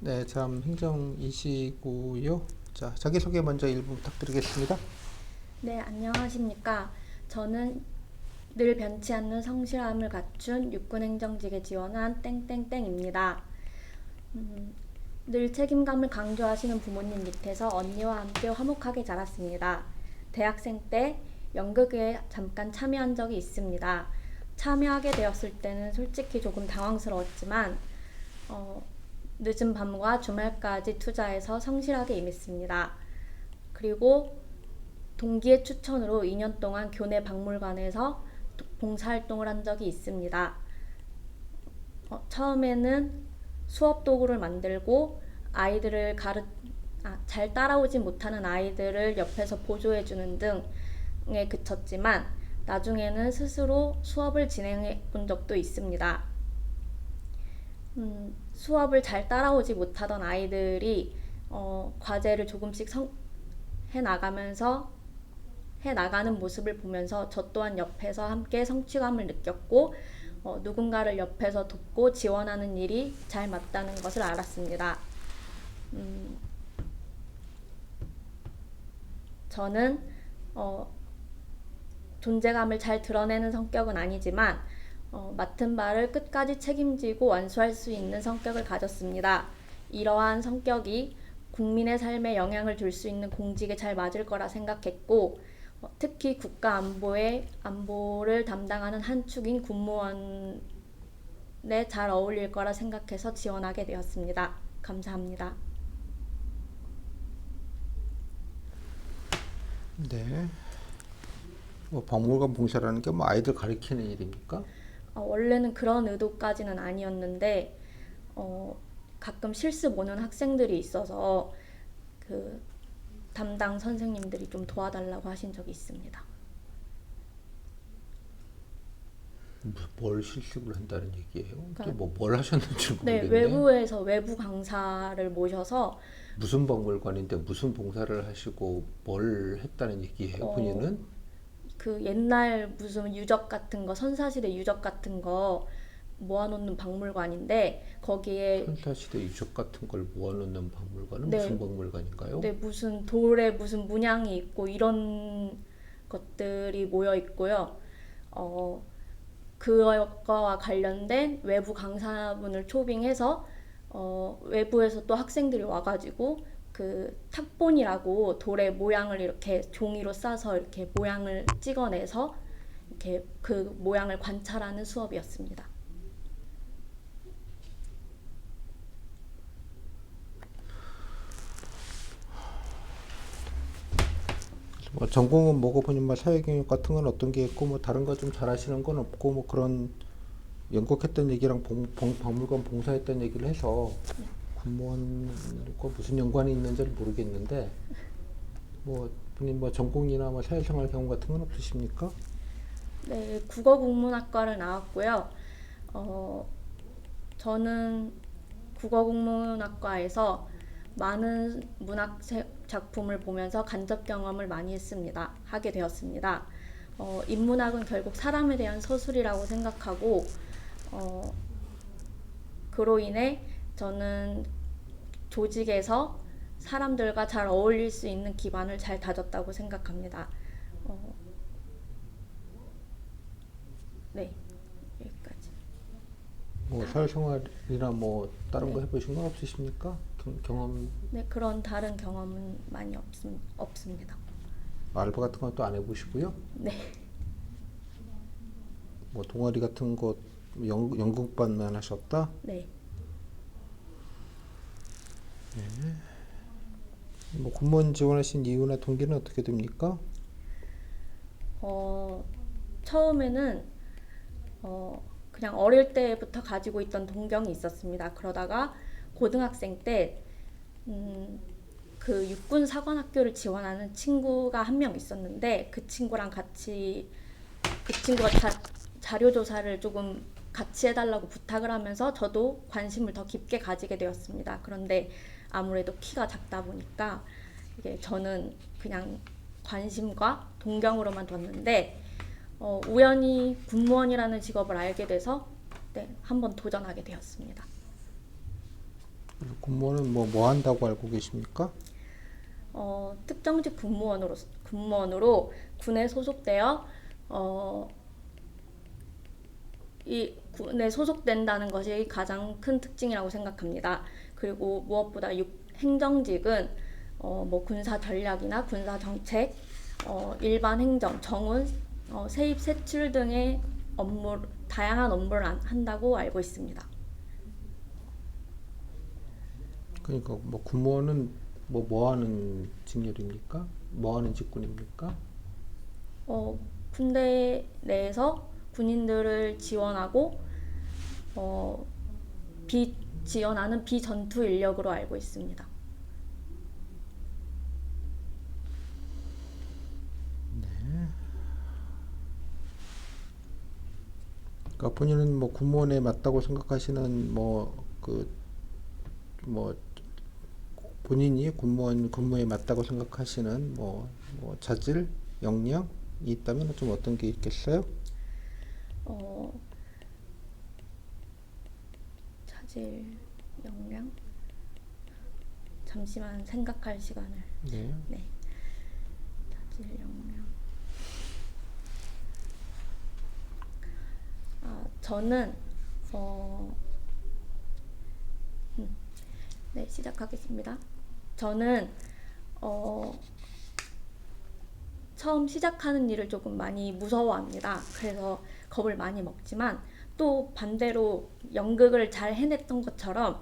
네, 참 행정이시고요. 자, 자기소개 먼저 일부 부탁드리겠습니다. 네, 안녕하십니까. 저는 늘 변치 않는 성실함을 갖춘 육군행정직에 지원한 땡땡땡입니다. 음, 늘 책임감을 강조하시는 부모님 밑에서 언니와 함께 화목하게 자랐습니다. 대학생 때 연극에 잠깐 참여한 적이 있습니다. 참여하게 되었을 때는 솔직히 조금 당황스러웠지만 어, 늦은 밤과 주말까지 투자해서 성실하게 임했습니다. 그리고 동기의 추천으로 2년 동안 교내 박물관에서 봉사활동을 한 적이 있습니다. 처음에는 수업 도구를 만들고 아이들을 잘 따라오지 못하는 아이들을 옆에서 보조해주는 등에 그쳤지만 나중에는 스스로 수업을 진행해 본 적도 있습니다. 수업을 잘 따라오지 못하던 아이들이 과제를 조금씩 해나가면서 해나가는 모습을 보면서 저 또한 옆에서 함께 성취감을 느꼈고 누군가를 옆에서 돕고 지원하는 일이 잘 맞다는 것을 알았습니다. 음, 저는 존재감을 잘 드러내는 성격은 아니지만 맡은 바를 끝까지 책임지고 완수할 수 있는 성격을 가졌습니다. 이러한 성격이 국민의 삶에 영향을 줄 수 있는 공직에 잘 맞을 거라 생각했고 특히 국가 안보를 담당하는 한 축인 군무원에 잘 어울릴 거라 생각해서 지원하게 되었습니다. 감사합니다. 네. 뭐 박물관 봉사라는 게 뭐 아이들 가르치는 일입니까? 원래는 그런 의도까지는 아니었는데 가끔 실습 오는 학생들이 있어서 그 담당 선생님들이 좀 도와달라고 하신 적이 있습니다. 뭘 실습을 한다는 얘기예요? 그러니까 뭘 하셨는지 네, 모르겠네. 외부에서 외부 강사를 모셔서 무슨 박물관인데 무슨 봉사를 하시고 뭘 했다는 얘기예요, 어, 본인은? 그 옛날 무슨 유적 같은 거, 선사시대 유적 같은 거 모아놓는 박물관인데 거기에 선사시대 유적 같은 걸 모아놓는 박물관은 네, 무슨 박물관인가요? 네 무슨 돌에 무슨 문양이 있고 이런 것들이 모여 있고요. 어, 그거와 관련된 외부 강사분을 초빙해서 외부에서 또 학생들이 와가지고 그 탁본이라고 돌의 모양을 이렇게 종이로 싸서 이렇게 모양을 찍어내서 이렇게 그 모양을 관찰하는 수업이었습니다. 뭐 전공은 뭐고 보니 뭐 사회경영 같은 건 어떤 게 있고 뭐 다른 거 좀 잘하시는 건 없고 뭐 그런 연극했던 얘기랑 박물관 봉사했던 얘기를 해서 군무원과 무슨 연관이 있는지는 모르겠는데 뭐 본인 뭐 전공이나 뭐 사회생활 경험 같은 건 없으십니까? 네, 국어국문학과를 나왔고요. 어, 저는 국어국문학과에서 많은 문학 작품을 보면서 간접 경험을 많이 하게 되었습니다. 인문학은 결국 사람에 대한 서술이라고 생각하고 어, 그로 인해 저는 조직에서 사람들과 잘 어울릴 수 있는 기반을 잘 다졌다고 생각합니다. 어, 네, 여기까지. 뭐 다, 사회생활이나 뭐 다른 거 네, 해보신 건 없으십니까? 경험 네, 그런 다른 경험은 많이 없습니다. 알바 같은 건 또 안 해보시고요. 네, 뭐 동아리 같은 거 연극반만 하셨다. 네. 뭐 군무원 지원하신 이유나 동기는 어떻게 됩니까? 어, 처음에는 그냥 어릴 때부터 가지고 있던 동경이 있었습니다. 그러다가 고등학생 때, 그 육군 사관학교를 지원하는 친구가 한 명 있었는데 그 친구랑 같이 그 친구가 자료 조사를 조금 같이 해달라고 부탁을 하면서 저도 관심을 더 깊게 가지게 되었습니다. 그런데 아무래도 키가 작다 보니까 이게 저는 그냥 관심과 동경으로만 뒀는데 우연히 군무원이라는 직업을 알게 돼서 네, 한번 도전하게 되었습니다. 공무원은 뭐 한다고 알고 계십니까? 특정직 군무원으로 군에 소속되어 이 군에 소속된다는 것이 가장 큰 특징이라고 생각합니다. 그리고 무엇보다 행정직은 뭐 군사 전략이나 군사 정책, 일반 행정, 정원, 세입 세출 등의 다양한 업무를 한다고 알고 있습니다. 그러니까 뭐 군무원은 뭐 하는 직렬입니까? 뭐 하는 직군입니까? 군대 내에서 군인들을 지원하고 지원하는 비전투 인력으로 알고 있습니다. 그러니까 본인은 뭐 군무원에 맞다고 생각하시는 본인이 군무원 근무에 맞다고 생각하시는 자질, 역량이 있다면 좀 어떤 게 있겠어요? 자질, 역량? 잠시만 생각할 시간을. 네. 네. 자질, 역량. 저는 네, 시작하겠습니다. 저는 처음 시작하는 일을 조금 많이 무서워합니다. 그래서 겁을 많이 먹지만 또 반대로 연극을 잘 해냈던 것처럼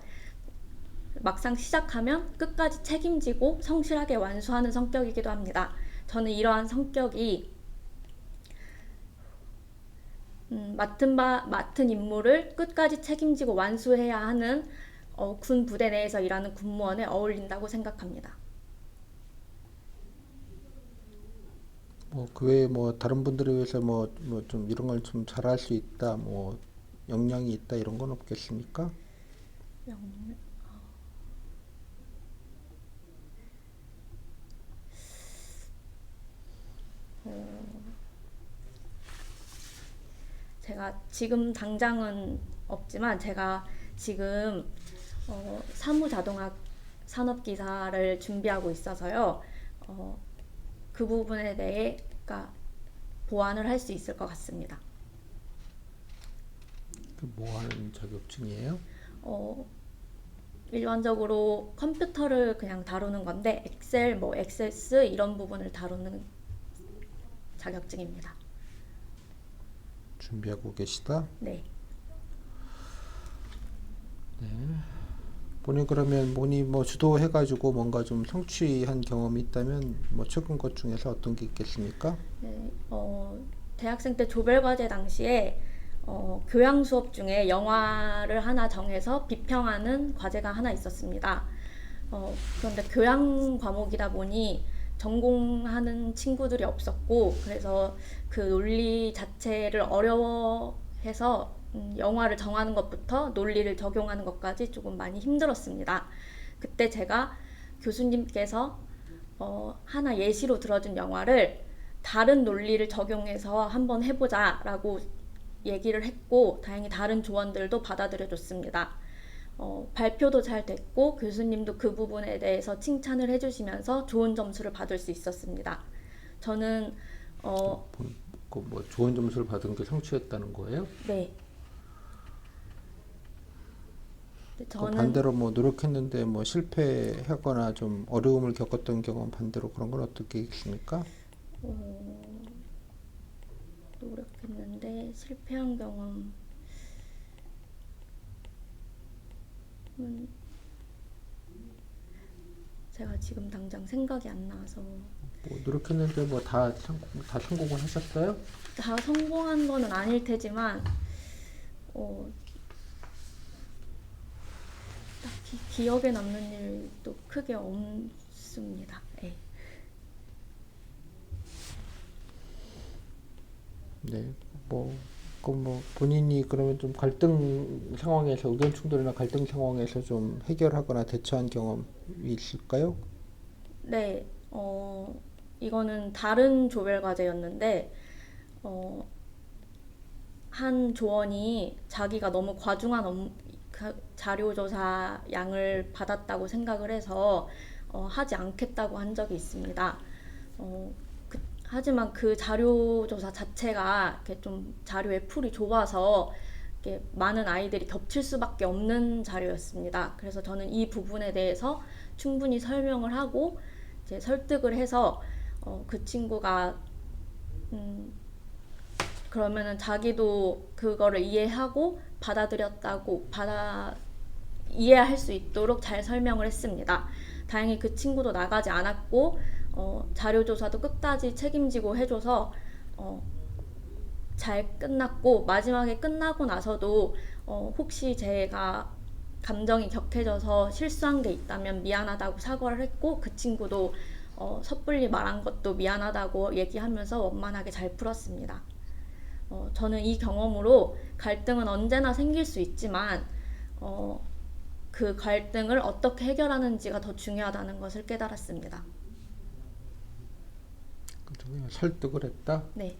막상 시작하면 끝까지 책임지고 성실하게 완수하는 성격이기도 합니다. 저는 이러한 성격이 맡은 임무를 끝까지 책임지고 완수해야 하는 군 부대 내에서 일하는 군무원에 어울린다고 생각합니다. 그 외에 다른 분들에 비해서 좀 이런 걸 좀 잘할 수 있다, 역량이 있다 이런 건 없겠습니까? 역량? 제가 지금 당장은 없지만 제가 지금 사무자동화 산업기사를 준비하고 있어서요. 그 부분에 대해 보완을 할 수 있을 것 같습니다. 뭐 하는 자격증이에요? 일반적으로 컴퓨터를 그냥 다루는 건데 엑셀, 액세스 이런 부분을 다루는 자격증입니다. 준비하고 계시다? 네. 본인이 주도해가지고 뭔가 좀 성취한 경험이 있다면 최근 것 중에서 어떤 게 있겠습니까? 네, 대학생 때 조별과제 당시에 교양 수업 중에 영화를 하나 정해서 비평하는 과제가 하나 있었습니다. 그런데 교양 과목이다 보니 전공하는 친구들이 없었고 그래서 그 논리 자체를 어려워해서 영화를 정하는 것부터 논리를 적용하는 것까지 조금 많이 힘들었습니다. 그때 제가 교수님께서 하나 예시로 들어준 영화를 다른 논리를 적용해서 한번 해보자라고 얘기를 했고 다행히 다른 조언들도 받아들여줬습니다. 발표도 잘 됐고 교수님도 그 부분에 대해서 칭찬을 해주시면서 좋은 점수를 받을 수 있었습니다. 저는 좋은 점수를 받은 게 성취했다는 거예요? 네. 저는 반대로 노력했는데 실패하거나 좀 어려움을 겪었던 경험 반대로 그런 건 어떻게 있습니까? 노력했는데 실패한 경험은 제가 지금 당장 생각이 안 나서. 노력했는데 다 성공을 하셨어요? 다 성공한 거는 아닐 테지만 딱히 기억에 남는 일도 크게 없습니다. 네. 네, 본인이 그러면 좀 의견 충돌이나 갈등 상황에서 좀 해결하거나 대처한 경험이 있을까요? 네, 이거는 다른 조별 과제였는데, 한 조원이 자기가 너무 과중한 자료조사 양을 받았다고 생각을 해서 하지 않겠다고 한 적이 있습니다. 하지만 그 자료조사 자체가 이렇게 좀 자료의 풀이 좁아서 이렇게 많은 아이들이 겹칠 수밖에 없는 자료였습니다. 그래서 저는 이 부분에 대해서 충분히 설명을 하고 이제 설득을 해서 그 친구가 그러면은 자기도 그거를 이해하고 이해할 수 있도록 잘 설명을 했습니다. 다행히 그 친구도 나가지 않았고 자료조사도 끝까지 책임지고 해줘서 잘 끝났고, 마지막에 끝나고 나서도 혹시 제가 감정이 격해져서 실수한 게 있다면 미안하다고 사과를 했고, 그 친구도 섣불리 말한 것도 미안하다고 얘기하면서 원만하게 잘 풀었습니다. 저는 이 경험으로 갈등은 언제나 생길 수 있지만 그 갈등을 어떻게 해결하는지가 더 중요하다는 것을 깨달았습니다. 그냥 설득을 했다. 네.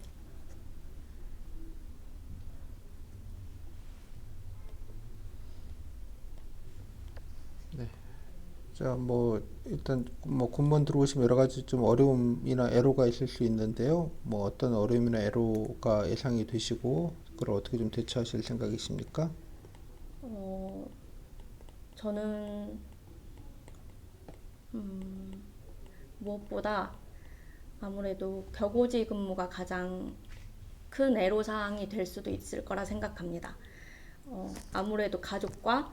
네. 자, 뭐 일단 뭐 군무원 들어오시면 여러 가지 좀 어려움이나 애로가 있을 수 있는데요. 뭐 어떤 어려움이나 애로가 예상이 되시고 그걸 어떻게 좀 대처하실 생각이십니까? 저는 무엇보다 아무래도 격오지 근무가 가장 큰 애로사항이 될 수도 있을 거라 생각합니다. 아무래도 가족과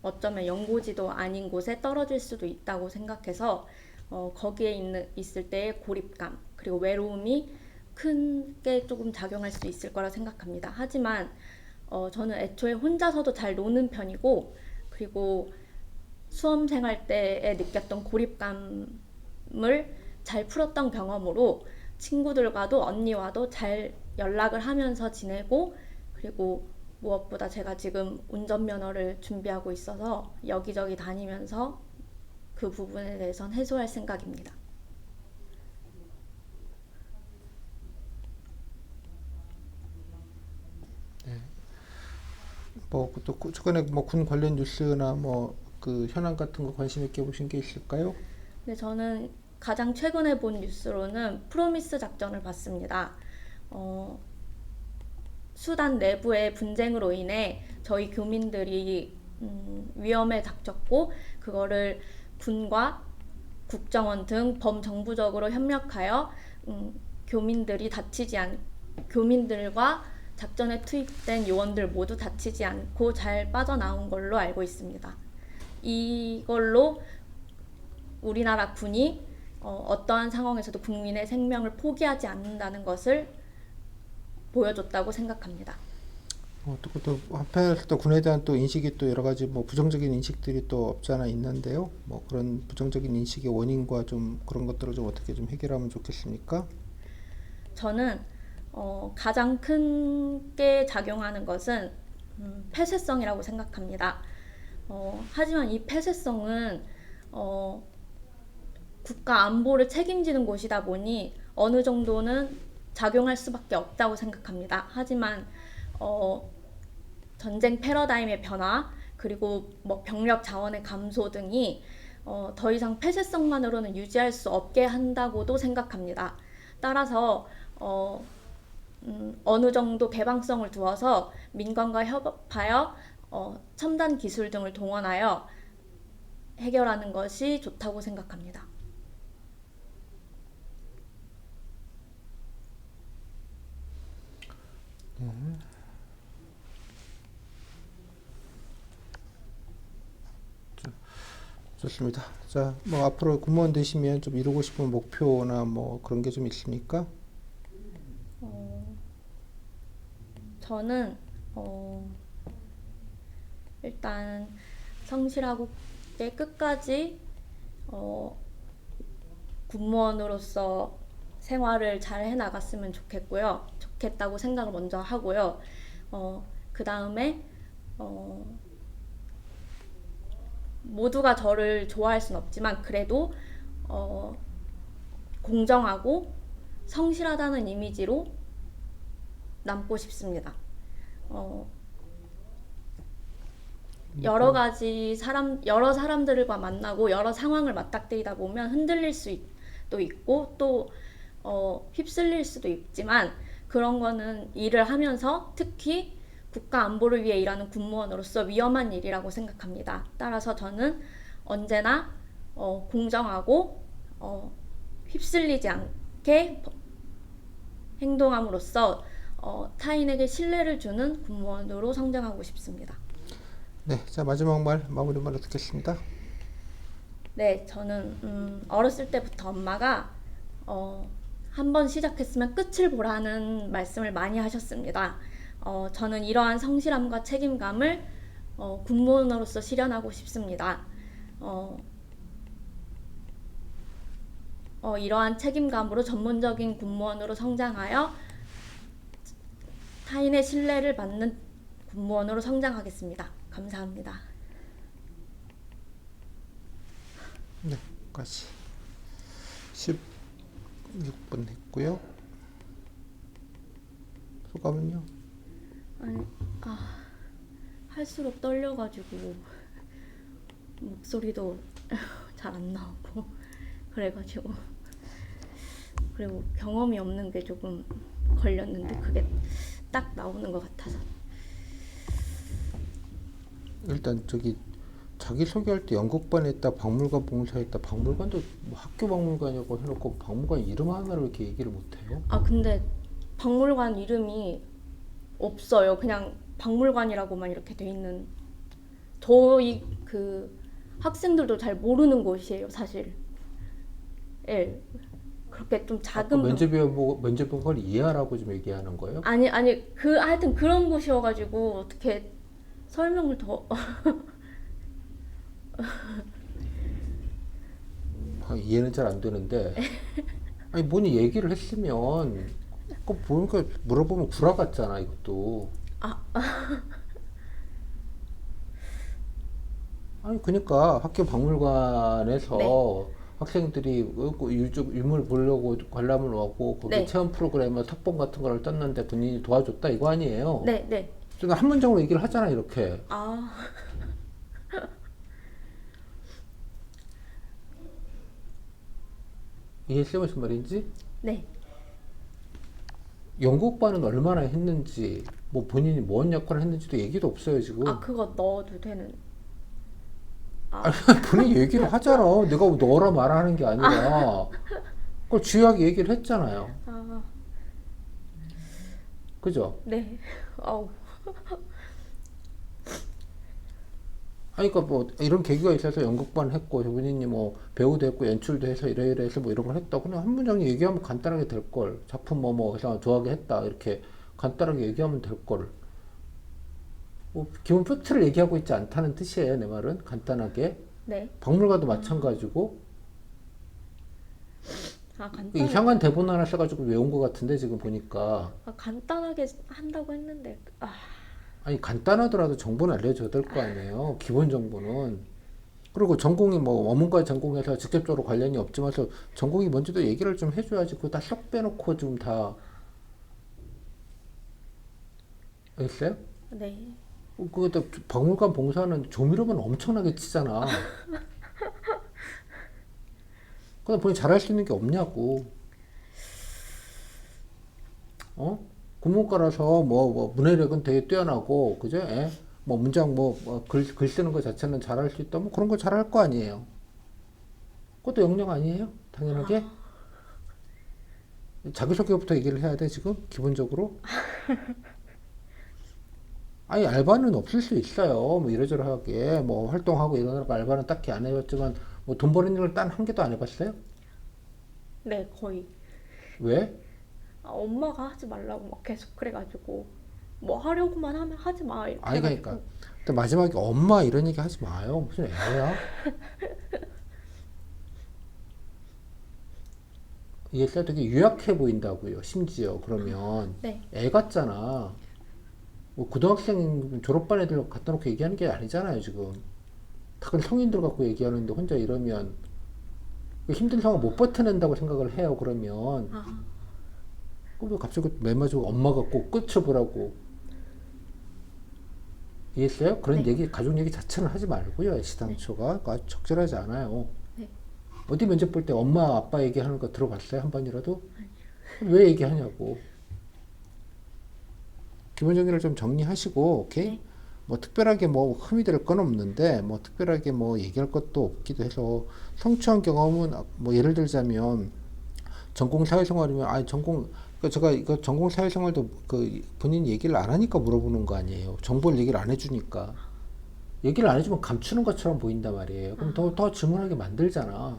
어쩌면 연고지도 아닌 곳에 떨어질 수도 있다고 생각해서 거기에 있을 때의 고립감 그리고 외로움이 크게 조금 작용할 수 있을 거라 생각합니다. 하지만 저는 애초에 혼자서도 잘 노는 편이고, 그리고 수험생활 때에 느꼈던 고립감을 잘 풀었던 경험으로 친구들과도 언니와도 잘 연락을 하면서 지내고, 그리고 무엇보다 제가 지금 운전면허를 준비하고 있어서 여기저기 다니면서 그 부분에 대해선 해소할 생각입니다. 뭐 또 최근에 뭐 군 관련 뉴스나 뭐 그 현안 같은 거 관심 있게 보신 게 있을까요? 네, 저는 가장 최근에 본 뉴스로는 프로미스 작전을 봤습니다. 수단 내부의 분쟁으로 인해 저희 교민들이 위험에 닥쳤고, 그거를 군과 국정원 등 범정부적으로 협력하여 교민들과 작전에 투입된 요원들 모두 다치지 않고 잘 빠져나온 걸로 알고 있습니다. 이걸로 우리나라 군이 어떠한 상황에서도 국민의 생명을 포기하지 않는다는 것을 보여줬다고 생각합니다. 또 한편에서 또 군에 대한 또 인식이 또 여러 가지 뭐 부정적인 인식들이 또 없지 않아 있는데요. 뭐 그런 부정적인 인식의 원인과 좀 그런 것들을 좀 어떻게 좀 해결하면 좋겠습니까? 저는 가장 크게 작용하는 것은 폐쇄성이라고 생각합니다. 하지만 이 폐쇄성은 국가 안보를 책임지는 곳이다 보니 어느 정도는 작용할 수밖에 없다고 생각합니다. 하지만 전쟁 패러다임의 변화, 그리고 뭐 병력 자원의 감소 등이 더 이상 폐쇄성만으로는 유지할 수 없게 한다고도 생각합니다. 따라서 어느 정도 개방성을 두어서 민간과 협업하여 첨단 기술 등을 동원하여 해결하는 것이 좋다고 생각합니다. 좋습니다. 자, 뭐 앞으로 군무원 되시면 좀 이루고 싶은 목표나 뭐 그런 게 좀 있습니까? 저는 일단 성실하고 끝까지 군무원으로서 생활을 잘 해나갔으면 좋겠다고 생각을 먼저 하고요. 그 다음에 모두가 저를 좋아할 순 없지만 그래도 공정하고 성실하다는 이미지로 남고 싶습니다. 여러 가지 여러 사람들과 만나고 여러 상황을 맞닥뜨리다 보면 흔들릴 수도 있고 또 휩쓸릴 수도 있지만 그런 거는 일을 하면서 특히 국가 안보를 위해 일하는 군무원으로서 위험한 일이라고 생각합니다. 따라서 저는 언제나 공정하고 휩쓸리지 않게 행동함으로써 타인에게 신뢰를 주는 군무원으로 성장하고 싶습니다. 네, 자 마지막 마무리 말 듣겠습니다. 네, 저는 어렸을 때부터 엄마가 한 번 시작했으면 끝을 보라는 말씀을 많이 하셨습니다. 저는 이러한 성실함과 책임감을 군무원으로서 실현하고 싶습니다. 이러한 책임감으로 전문적인 군무원으로 성장하여 타인의 신뢰를 받는 군무원으로 성장하겠습니다. 감사합니다. 네, 여기까지 16분 했고요. 소감은요? 아니, 할수록 떨려가지고 목소리도 잘 안 나오고 그래가지고 그리고 경험이 없는 게 조금 걸렸는데 그게 딱 나오는 것 같아서. 일단 저기 자기 소개할 때 연극반 했다, 박물관 봉사했다. 박물관도 뭐 학교 박물관이라고 해놓고 박물관 이름 하나를 이렇게 얘기를 못해요? 근데 박물관 이름이 없어요. 그냥 박물관이라고만 이렇게 돼 있는. 저희 그 학생들도 잘 모르는 곳이에요, 사실. 예. 그렇게 좀 작은 면접이 본 걸 이해하라고 좀 얘기하는 거예요? 아니 하여튼 그런 곳이어가지고 어떻게 설명을 더 이해는 잘 안 되는데 아니 뭐니 얘기를 했으면 그 보니까 물어보면 구라 같잖아 이것도. 아니 그러니까 학교 박물관에서 네. 학생들이 유물 보려고 관람을 오고 거기 네. 체험 프로그램에 탁본 같은 거를 떴는데 본인이 도와줬다 이거 아니에요? 네. 그러니까 한 문장으로 얘기를 하잖아 이렇게. 이해했어요 무슨 말인지? 네. 연극반은 얼마나 했는지 뭐 본인이 뭔 역할을 했는지도 얘기도 없어요 지금. 그거 넣어도 되는. 아니, 본인이 얘기를 하잖아. 내가 너라 말하는 게 아니라 그걸 주요하게 얘기를 했잖아요. 그죠? 네. 아니, 그러니까 뭐 이런 계기가 있어서 연극반 했고 본인이 뭐 배우도 했고 연출도 해서 이래서 뭐 이런 걸 했다. 그냥 한 문장 얘기하면 간단하게 될 걸. 작품 뭐 그래서 좋아하게 했다 이렇게 간단하게 얘기하면 될 걸. 뭐 기본 팩트를 얘기하고 있지 않다는 뜻이에요. 내 말은 간단하게. 네. 박물관도 마찬가지고. 간단하게. 이상한 대본 하나 써가지고 외운 것 같은데 지금 보니까. 간단하게 한다고 했는데. 아니 간단하더라도 정보는 알려줘야 될 거 아니에요. 기본 정보는. 그리고 전공이 뭐 원문과 전공해서 직접적으로 관련이 없지만서 전공이 뭔지도 얘기를 좀 해줘야지. 그거 다 쏙 빼놓고 좀 다. 알겠어요? 네. 그것도 박물관 봉사는 조미료만 엄청나게 치잖아. 그냥 본인 잘할 수 있는 게 없냐고. 국문과라서 뭐 문해력은 되게 뛰어나고 그죠? 예? 뭐 문장 글 쓰는 거 자체는 잘할 수 있다. 뭐 그런 거 잘할 거 아니에요. 그것도 역량 아니에요? 당연하게. 자기소개부터 얘기를 해야 돼 지금 기본적으로. 아니 알바는 없을 수 있어요. 뭐 이러저러하게 뭐 활동하고 이러느라 알바는 딱히 안 해봤지만 뭐 돈 버는 일을 단 한 개도 안 해봤어요? 네, 거의. 왜? 엄마가 하지 말라고 막 계속 그래가지고 뭐 하려고만 하면 하지 마 이렇게 아니 해가지고. 그러니까 또 마지막에 엄마 이런 얘기 하지 마요. 무슨 애야? 이게 되게 유약해 보인다고요. 심지어 그러면 네. 애 같잖아. 뭐 고등학생 졸업반 애들 갖다 놓고 얘기하는 게 아니잖아요 지금. 다 그냥 성인들 갖고 얘기하는데 혼자 이러면 그 힘든 상황 못 버텨낸다고 생각을 해요. 그러면 그럼 갑자기 맨 마지막에 엄마가 꼭 끝을 보라고. 이해했어요? 그런 네. 얘기, 가족 얘기 자체는 하지 말고요. 시당초가 아주 적절하지 않아요. 네. 어디 면접 볼 때 엄마 아빠 얘기하는 거 들어봤어요? 한 번이라도? 왜 얘기하냐고. 기본 정리를 좀 정리하시고, 오케이? 네. 뭐 특별하게 뭐 흠이 될 건 없는데 뭐 특별하게 뭐 얘기할 것도 없기도 해서 성취한 경험은 뭐 예를 들자면 전공 사회생활이면 아니 전공 그 제가 이거 전공 사회생활도 그 본인 얘기를 안 하니까 물어보는 거 아니에요. 정보를 얘기를 안 해주니까 얘기를 안 해주면 감추는 것처럼 보인단 말이에요. 그럼 더 질문하게 만들잖아.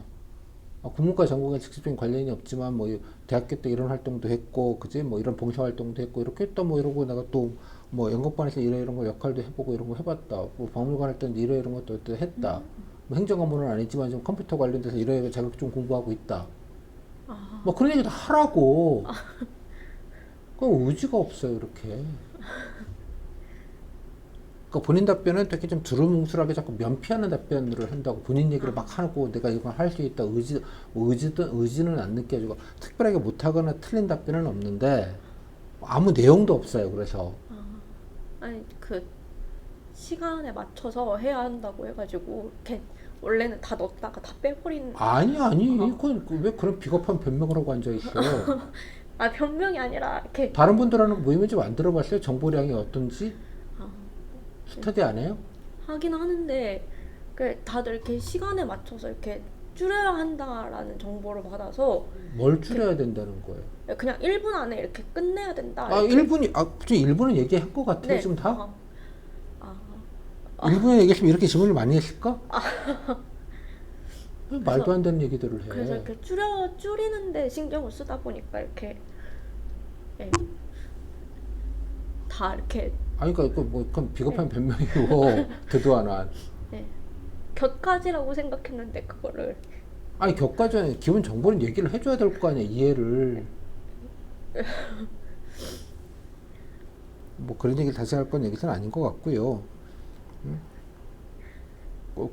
국문과 전공에 직접적인 관련이 없지만 뭐 대학교 때 이런 활동도 했고 그지 뭐 이런 봉사 활동도 했고 이렇게 했다 뭐 이러고 내가 또 뭐 연극반에서 이런 거 역할도 해보고 이런 거 해봤다 뭐 박물관 할 때는 이런 것도 또 했다 뭐 행정 업무는 아니지만 좀 컴퓨터 관련돼서 이런 자격증 공부하고 있다 뭐 그런 얘기 다 하라고 그 의지가 없어요 이렇게 그러니까 본인 답변은 되게 좀 두루뭉술하게 자꾸 면피하는 답변을 한다고 본인 얘기를 막 하고 내가 이걸 할 수 있다 의지는 안 느껴지고 특별하게 못하거나 틀린 답변은 없는데 아무 내용도 없어요 그래서 아니 그 시간에 맞춰서 해야 한다고 해가지고 이렇게 원래는 다 넣었다가 다 빼버린. 아니 그건 왜 그런 비겁한 변명을 하고 앉아 있어요 아 변명이 아니라 이렇게. 다른 분들하는 모임은 좀 안 들어봤어요 정보량이 어떤지 아, 스터디 안 해요? 하긴 하는데 그 다들 이렇게 시간에 맞춰서 이렇게 줄여야 한다라는 정보를 받아서 뭘 줄여야 된다는 거예요 그냥 1분 안에 이렇게 끝내야 된다. 아 이렇게. 1분이 굳이 1분은 얘기한 것 같아요 네. 지금 다? 아, 1분에 얘기했으면 이렇게 질문을 많이 했을까? 말도 안 되는 얘기들을 해. 그래서 이렇게 줄이는데 신경을 쓰다 보니까 이렇게 예, 다 이렇게 아니, 그러니까, 그건 비겁한 변명이고, 되도 안 한. 예, 곁가지라고 생각했는데 그거를. 아니, 격가전, 기본 정보는 얘기를 해줘야 될 거 아니야, 이해를. 뭐, 그런 얘기를 다시 할 건 얘기는 아닌 것 같고요.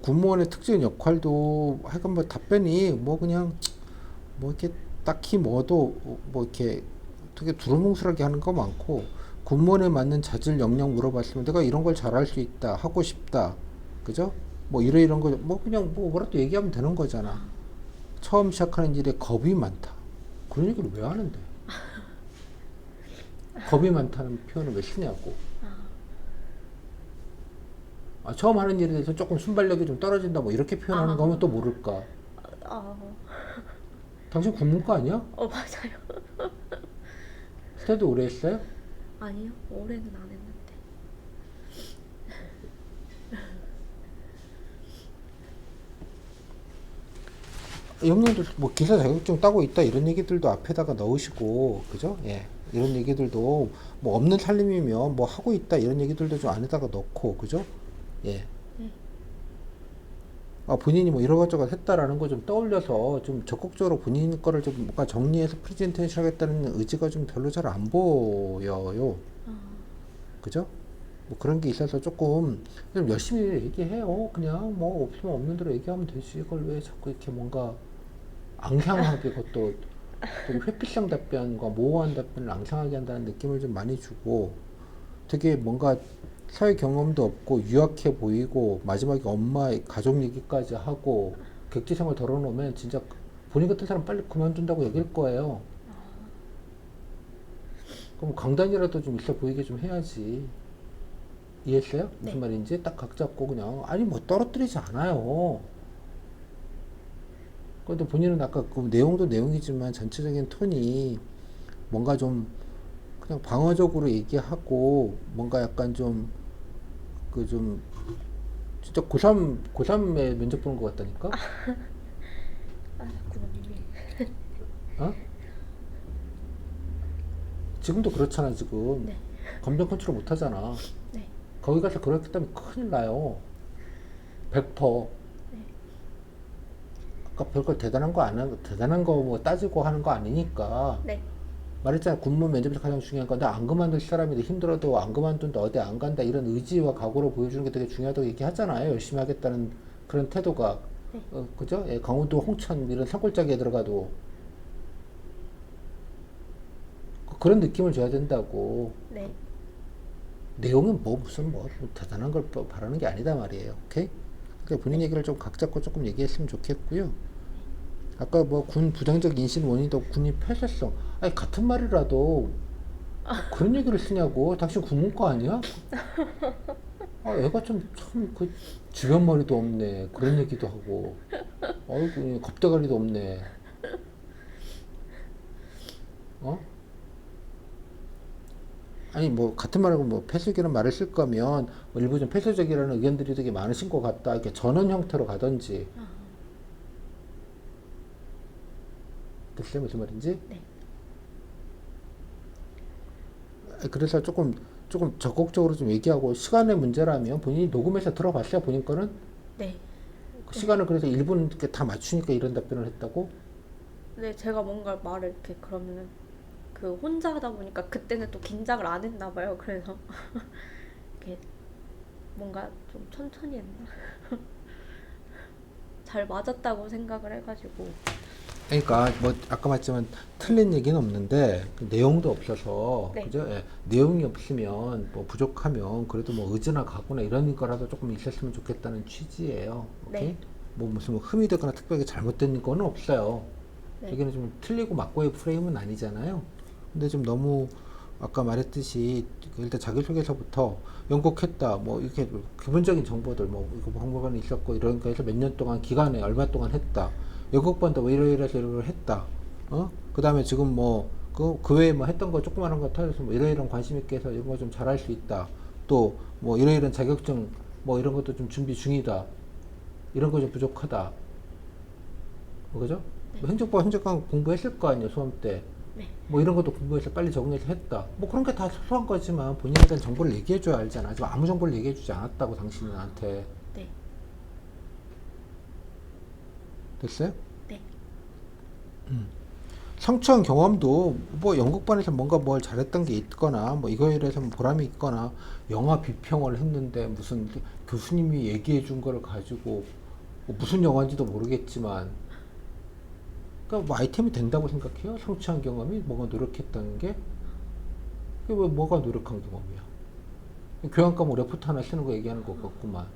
군무원의 특징 역할도, 하여간 뭐, 답변이, 뭐, 그냥, 뭐, 이렇게, 딱히 뭐도, 뭐, 이렇게, 되게 두루뭉술하게 하는 거 많고, 군무원에 맞는 자질 역량 물어봤으면 내가 이런 걸 잘할 수 있다, 하고 싶다, 그죠? 뭐, 이런 거, 뭐, 그냥 뭐, 뭐라도 얘기하면 되는 거잖아. 처음 시작하는 일에 겁이 많다. 그런 얘기를 왜 하는데? 겁이 많다는 표현을 왜 쓰냐고. 처음 하는 일에 대해서 조금 순발력이 좀 떨어진다, 뭐, 이렇게 표현하는 거면 또 모를까. 아, 당신 국문과 아니야? 맞아요. 스테디 오래 했어요? 아니요, 올해는 안 했는데. 영양도 뭐 기사 자격증 따고 있다 이런 얘기들도 앞에다가 넣으시고 그죠? 예. 이런 얘기들도 뭐 없는 살림이면 뭐 하고 있다 이런 얘기들도 좀 안에다가 넣고 그죠? 예. 본인이 뭐 이러고저러 했다라는 거 좀 떠올려서 좀 적극적으로 본인 거를 좀 뭔가 정리해서 프레젠테이션 하겠다는 의지가 좀 별로 잘 안 보여요. 그죠? 뭐 그런 게 있어서 조금 좀 열심히 얘기해요. 그냥 뭐 없으면 없는 대로 얘기하면 되지. 이걸 왜 자꾸 이렇게 뭔가 앙상하게 그것도 되게 회피성 답변과 모호한 답변을 앙상하게 한다는 느낌을 좀 많이 주고 되게 뭔가 사회 경험도 없고 유약해 보이고 마지막에 엄마 가족 얘기까지 하고 객지 생활 덜어놓으면 진짜 본인 같은 사람 빨리 그만둔다고 얘기할 거예요. 그럼 강단이라도 좀 있어 보이게 좀 해야지. 이해했어요? 무슨 네. 말인지 딱 각 잡고 그냥 아니 뭐 떨어뜨리지 않아요. 그런데 본인은 아까 그 내용도 내용이지만 전체적인 톤이 뭔가 좀 그냥 방어적으로 얘기하고 뭔가 약간 좀 그 좀 진짜 고3에 면접 보는 것 같다니까? 그놈이. 어? 지금도 그렇잖아 지금. 네. 감정 컨트롤 못 하잖아. 네. 거기 가서 그렇기 때문에 큰일 나요. 100%. 아까 별걸 대단한 거 안 하고 대단한 거 뭐 따지고 하는 거 아니니까. 네. 말했잖아 군무 면접에서 가장 중요한 건데 안 그만둘 사람인데 힘들어도 안 그만둔다 어디 안 간다 이런 의지와 각오를 보여주는 게 되게 중요하다고 얘기하잖아요. 열심히 하겠다는 그런 태도가. 네. 그죠? 예, 강원도 홍천 이런 산골짜기에 들어가도 그런 느낌을 줘야 된다고. 네. 내용이 뭐 무슨 뭐 대단한 걸 바라는 게 아니다 말이에요. 오케이? 그러니까 본인 얘기를 좀 각 잡고 조금 얘기했으면 좋겠고요. 아까 뭐 군 부정적 인신 원인도 군이 폐쇄성. 아니 같은 말이라도 그런 얘기를 쓰냐고. 당신 국문과 아니야? 아 애가 좀 참 그 주변 머리도 없네. 그런 얘기도 하고. 어이구 겁대가리도 없네. 어? 아니 뭐 같은 말하고 뭐 폐쇄적이라는 말을 쓸 거면 뭐 일부 좀 폐쇄적이라는 의견들이 되게 많으신 것 같다. 이렇게 전원 형태로 가든지. 됐어요? 무슨 말인지? 네. 그래서 조금 적극적으로 좀 얘기하고 시간의 문제라면 본인이 녹음해서 들어봤어요? 본인 거는? 네. 그 시간을 그래서 1분 이렇게 다 맞추니까 이런 답변을 했다고? 네, 제가 뭔가 말을 이렇게 그러면은 그 혼자 하다 보니까 그때는 또 긴장을 안 했나 봐요. 그래서 이렇게 뭔가 좀 천천히 했나? 잘 맞았다고 생각을 해가지고. 그러니까 뭐 아까 말했지만 틀린 얘기는 없는데 그 내용도 없어서 네. 그죠? 예. 내용이 없으면 뭐 부족하면 그래도 뭐 의지나 각오나 이런 거라도 조금 있었으면 좋겠다는 취지예요. 오케이? 네. 뭐 무슨 뭐 흠이 되거나 특별하게 잘못된 거는 없어요. 네. 여기는 좀 틀리고 맞고의 프레임은 아니잖아요. 근데 좀 너무 아까 말했듯이 일단 자기소개서부터 연극했다 뭐 이렇게 기본적인 정보들 뭐 이거 박물관에 있었고 이런 거 해서 몇 년 동안 기간에 얼마 동안 했다 연극반도 뭐 이러이러해서 이런 걸 했다 그 다음에 지금 뭐 그 외에 뭐 했던 거 조그마한 거 터져서 뭐 이런 관심 있게 해서 이런 거 좀 잘할 수 있다 또 뭐 이런 자격증 뭐 이런 것도 좀 준비 중이다 이런 거 좀 부족하다 뭐 그죠? 뭐 행정법 행정관 공부했을 거 아니에요 수험 때 네. 뭐 이런 것도 공부해서 빨리 적응해서 했다. 뭐 그런 게 다 소소한 거지만 본인에 대한 정보를 얘기해줘야 알잖아. 지금 아무 정보를 얘기해주지 않았다고 당신이 나한테. 네. 됐어요? 네. 성취한 경험도 뭐 연극반에서 뭔가 뭘 잘했던 게 있거나 뭐 이거에 대해서 뭐 보람이 있거나 영화 비평을 했는데 무슨 교수님이 얘기해 준 거를 가지고 뭐 무슨 영화인지도 모르겠지만 그러니까 뭐 아이템이 된다고 생각해요. 성취한 경험이 뭐가 노력했다는 게 그게 왜 뭐가 노력한 경험이야. 교양 과목 레포트 하나 쓰는 거 얘기하는 것 같구만.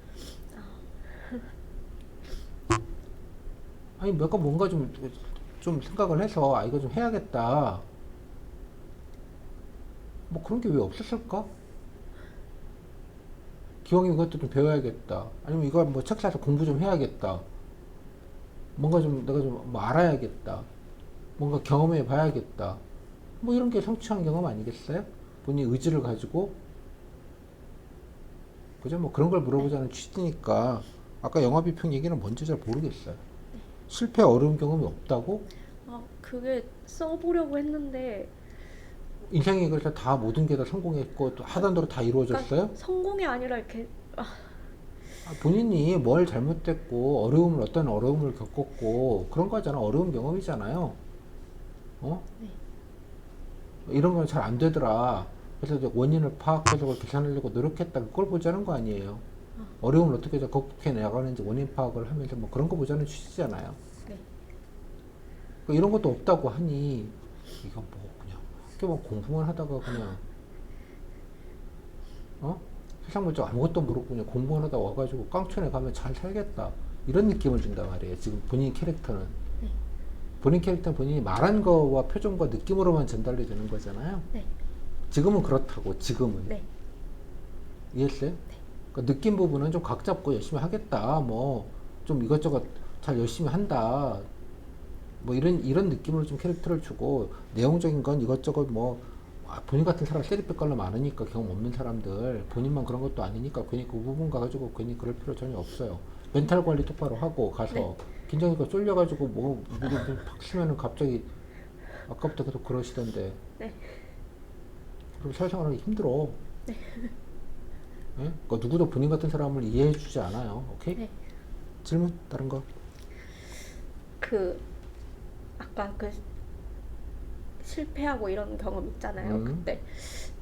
아니 내가 뭔가 좀 생각을 해서 아 이거 좀 해야겠다. 뭐 그런 게 왜 없었을까? 기왕 이것도 좀 배워야겠다. 아니면 이거 뭐 책 사서 공부 좀 해야겠다. 뭔가 좀 내가 좀 뭐 알아야겠다. 뭔가 경험해 봐야겠다. 뭐 이런 게 성취한 경험 아니겠어요? 본인 의지를 가지고 그죠? 뭐 그런 걸 물어보자는 취지니까 아까 영화 비평 얘기는 뭔지 잘 모르겠어요. 실패 어려운 경험이 없다고? 그게 써보려고 했는데 인생에 그래서 다 모든 게 다 성공했고 또 하던 대로 다 이루어졌어요? 그러니까 성공이 아니라 이렇게 본인이 뭘 잘못됐고 어떤 어려움을 겪었고 그런 거잖아. 어려운 경험이잖아요. 어? 네. 이런 건 잘 안 되더라. 그래서 이제 원인을 파악해서 그걸 개선하려고 노력했다. 그걸 보자는 거 아니에요. 어려움을 어떻게 극복해 나가는지 원인 파악을 하면서 뭐 그런 거 보자는 취지잖아요. 네. 그러니까 이런 것도 없다고 하니 이거 뭐 그냥 학교 뭐 공부만 하다가 그냥 세상 물정 아무것도 모르고 그냥 공부만 하다 와가지고 깡촌에 가면 잘 살겠다 이런 느낌을 준단 말이에요. 지금 본인 캐릭터는 본인 캐릭터는 본인이 말한 거와 표정과 느낌으로만 전달이 되는 거잖아요. 네. 지금은 그렇다고 지금은 네. 이해했어요? 그러니까 느낌 부분은 좀 각 잡고 열심히 하겠다 뭐 좀 이것저것 잘 열심히 한다 뭐 이런 느낌으로 좀 캐릭터를 주고 내용적인 건 이것저것 뭐 본인 같은 사람 세리백깔로 많으니까 경험 없는 사람들 본인만 그런 것도 아니니까 괜히 그 부분 가지고 괜히 그럴 필요 전혀 없어요. 멘탈 관리 똑바로 하고 가서 네. 긴장이가 쫄려가지고 뭐 팍 쓰면은 갑자기 아까부터 계속 그러시던데 네. 그리고 사회생활하기 힘들어. 예? 그러니까 누구도 본인 같은 사람을 이해해주지 않아요. 오케이? 네. 질문 다른 거? 아까 실패하고 이런 경험 있잖아요. 그때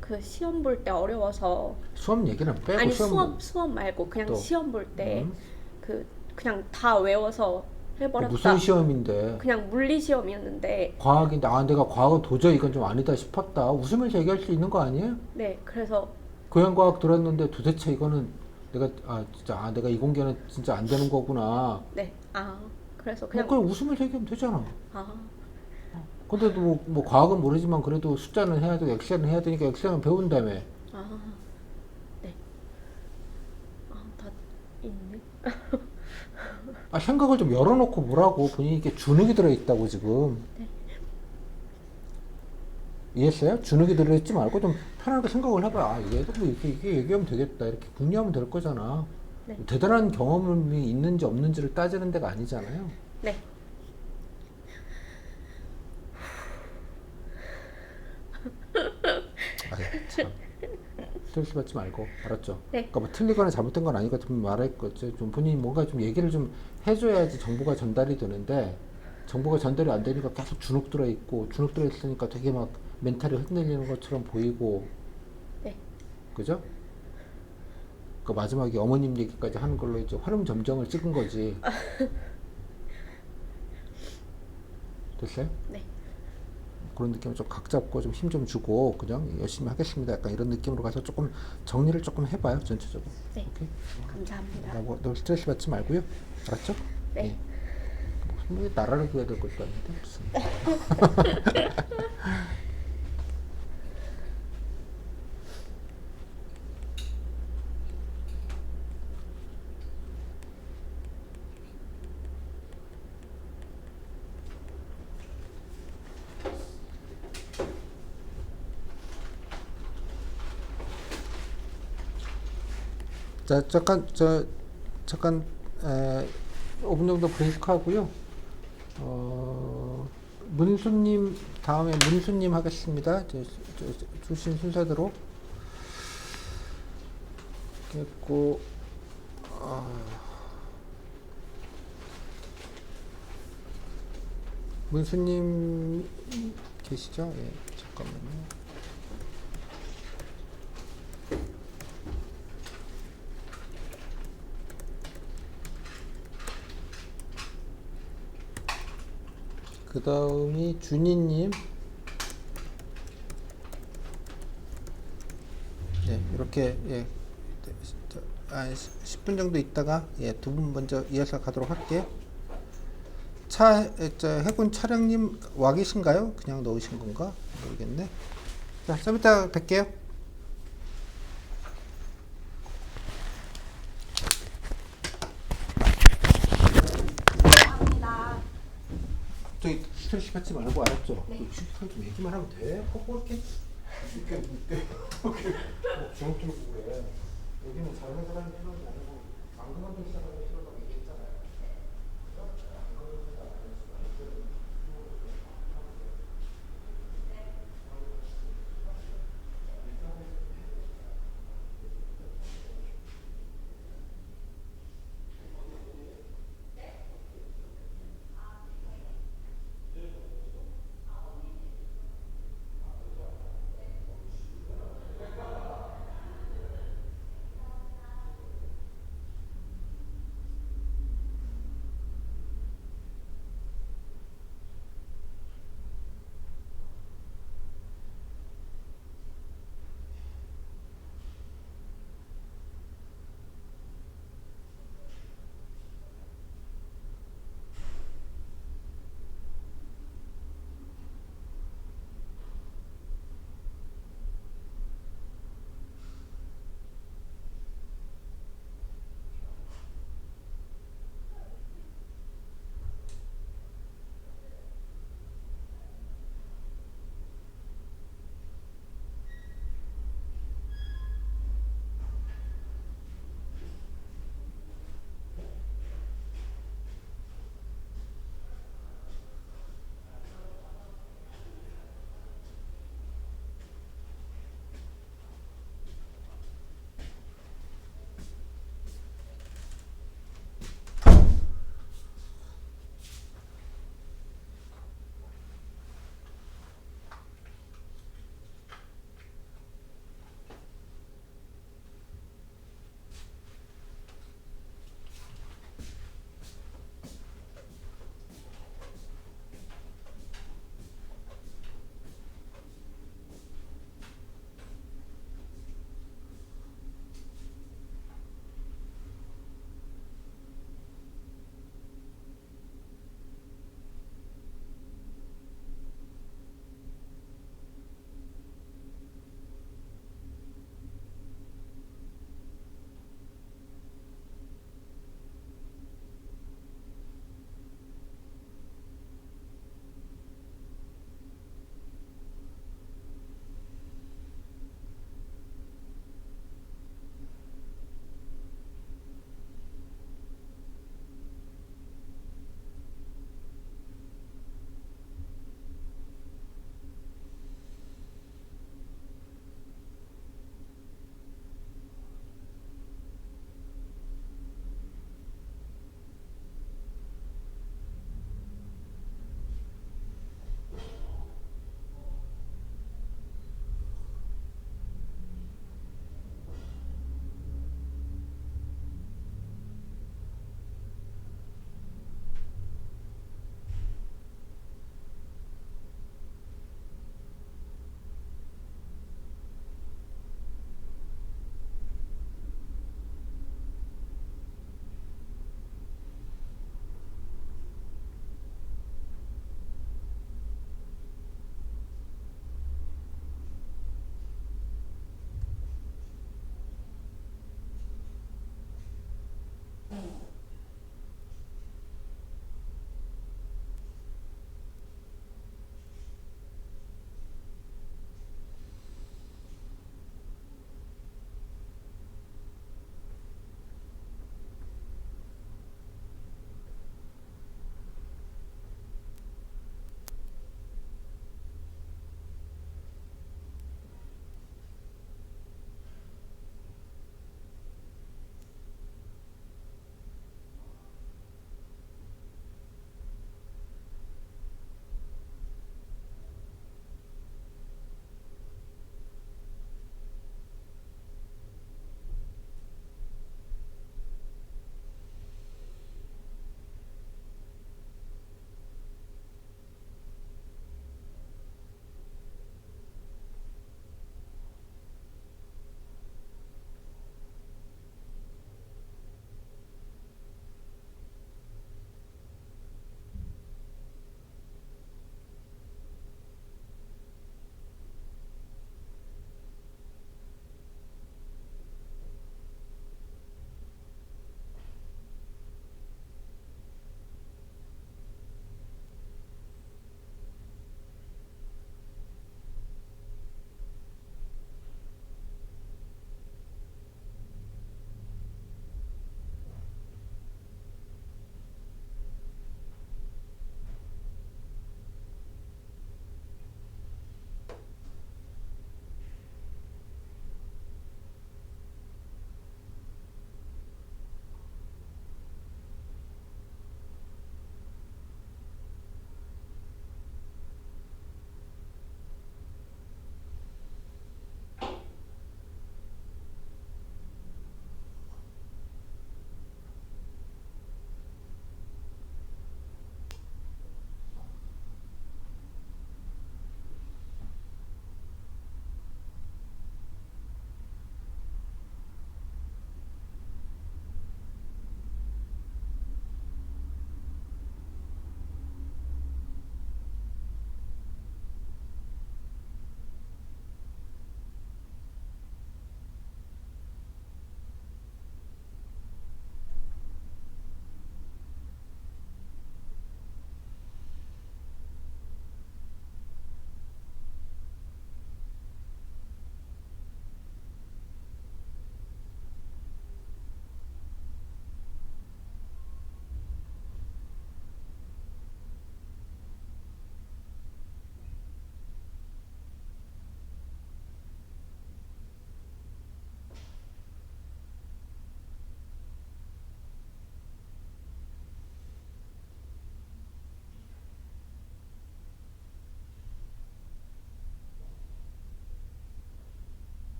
그 시험 볼 때 어려워서 수업 얘기는 빼고 아니 수업 말고 그냥 또. 시험 볼 때 그냥 다 외워서 해버렸다. 무슨 시험인데? 그냥 물리 시험이었는데 과학인데 내가 과학은 도저히 이건 좀 아니다 싶었다. 웃으면서 얘기할 수 있는 거 아니에요? 네, 그래서 교양과학 들었는데 도대체 이거는 내가 이공계는 진짜 안 되는 거구나. 네. 그래서 그냥 그냥 웃으면서 얘기하면 되잖아. 아, 근데도 뭐 과학은 모르지만 그래도 숫자는 해야 되고 엑셀은 해야 되니까 엑셀은 배운다며. 아, 네. 다 있네. 생각을 좀 열어놓고 보라고. 본인이 이렇게 주눅이 들어있다고 지금. 네. 이해했어요? 주눅이 들어있지 말고 좀 편하게 생각을 해봐. 얘도 뭐 이게 얘기하면 되겠다. 이렇게 궁리하면 될 거잖아. 네. 대단한 경험이 있는지 없는지를 따지는 데가 아니잖아요. 네. 참. 스트레스 받지 말고, 알았죠? 네. 그러니까 뭐 틀리거나 잘못된 건 아니고 좀 말할 거지. 좀 본인이 뭔가 좀 얘기를 좀 해줘야지 정보가 전달이 되는데, 정보가 전달이 안 되니까 계속 주눅 들어 있고, 주눅 들어 있으니까 되게 막 멘탈이 흔들리는 것처럼 보이고, 네. 그죠? 그 마지막에 어머님 얘기까지 하는 걸로 이제 화름 점정을 찍은 거지. 됐어요? 네. 그런 느낌을 좀 각 잡고 좀 힘 좀 주고 그냥 열심히 하겠습니다. 약간 이런 느낌으로 가서 조금 정리를 조금 해봐요. 전체적으로. 네. 오케이? 감사합니다. 너 스트레스 받지 말고요. 알았죠? 네. 예. 뭐 나라를 구해야 될 것도 아닌데 무슨. 자, 잠깐 5분 정도 브레이크 하고요. 문수님 다음에 문수님 하겠습니다. 주신 순서대로 됐고, 문수님 계시죠? 예, 잠깐만요. 그 다음이 준이님. 네, 이렇게, 예, 10분 정도 있다가, 예, 두 분 먼저 이어서 가도록 할게요. 해군 차량님 와 계신가요? 그냥 넣으신 건가? 모르겠네. 자, 좀 이따 뵐게요. 저기 스트레스 받지 말고, 알았죠? 네. 좀 얘기만 하면 돼. 이렇게 주눅 들고 그래. 여기는 잘하는 사람이 필요한 게 아니고 안 그만둔 사람이 필요하다고 얘기했잖아요.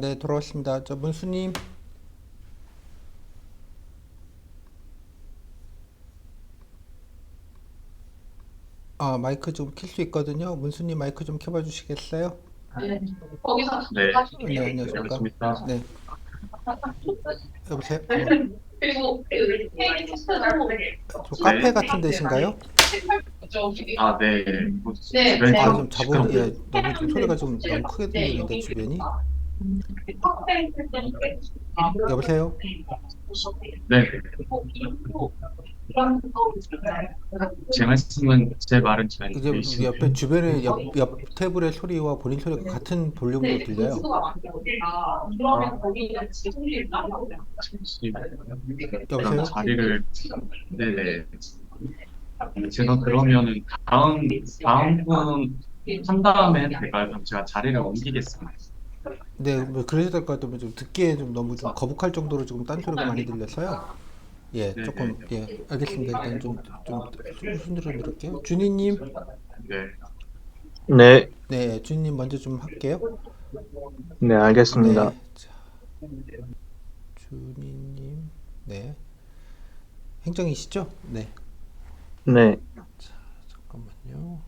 네, 돌아왔습니다. 저 문수님. 마이크 좀 켤 수 있거든요. 문수님 마이크 좀 켜봐 주시겠어요? 네, 네, 안녕하십니까? 알겠습니다. 네, 여보세요? 저 카페 네. 같은 데신가요? 아, 네. 뭐 주변이 좀 좀 시끄럽네요. 너무 좀 소리가 좀 너무 크게 들리는데 주변이. 여보세요? 네. 제 말씀은 제 말은 잘 이제 들리시나요? 주변에 옆 테이블의 소리와 본인 소리가 같은 볼륨으로 들려요. 잠시 여보세요? 그럼 자리를 네네. 제가 그러면은 다음 분 한 다음에 될까요? 그럼 제가 자리를 옮기겠습니다. 네, 뭐 그러셔야 될 것 같으면 좀 듣기에 좀 너무 좀 거북할 정도로 지금 딴소리가 많이 들려서요. 예, 네네. 조금 알겠습니다. 일단 좀 순으로 들을게요. 준이님, 네. 네, 네, 준이님 먼저 좀 할게요. 네, 알겠습니다. 네, 자, 준이님, 네, 행정이시죠? 네, 네, 잠깐만요.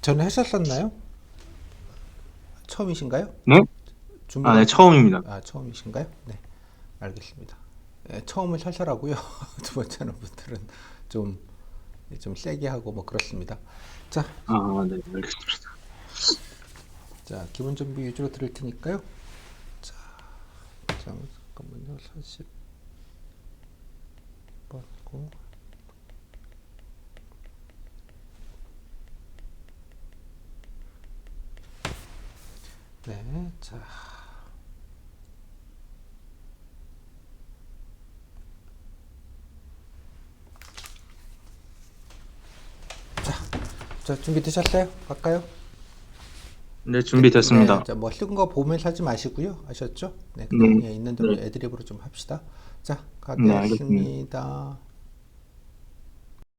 전에 하셨었나요? 처음이신가요? 네? 주문을 네, 처음입니다. 처음이신가요? 네, 알겠습니다. 처음을 살살하고요. 두 번째 하는 분들은 좀 세게 하고 뭐 그렇습니다. 자, 네, 알겠습니다. 자, 기본 준비 위주로 들을 테니까요. 자, 잠깐만요. 40번고. 네, 자. 자, 준비되셨어요? 갈까요? 네, 준비됐습니다. 네, 자, 뭐 쓴 거 보면서 하지 마시고요. 아셨죠? 네, 네, 그냥 있는 대로 네, 애드립으로 좀 합시다. 자, 네, 알겠습니다. 가겠습니다.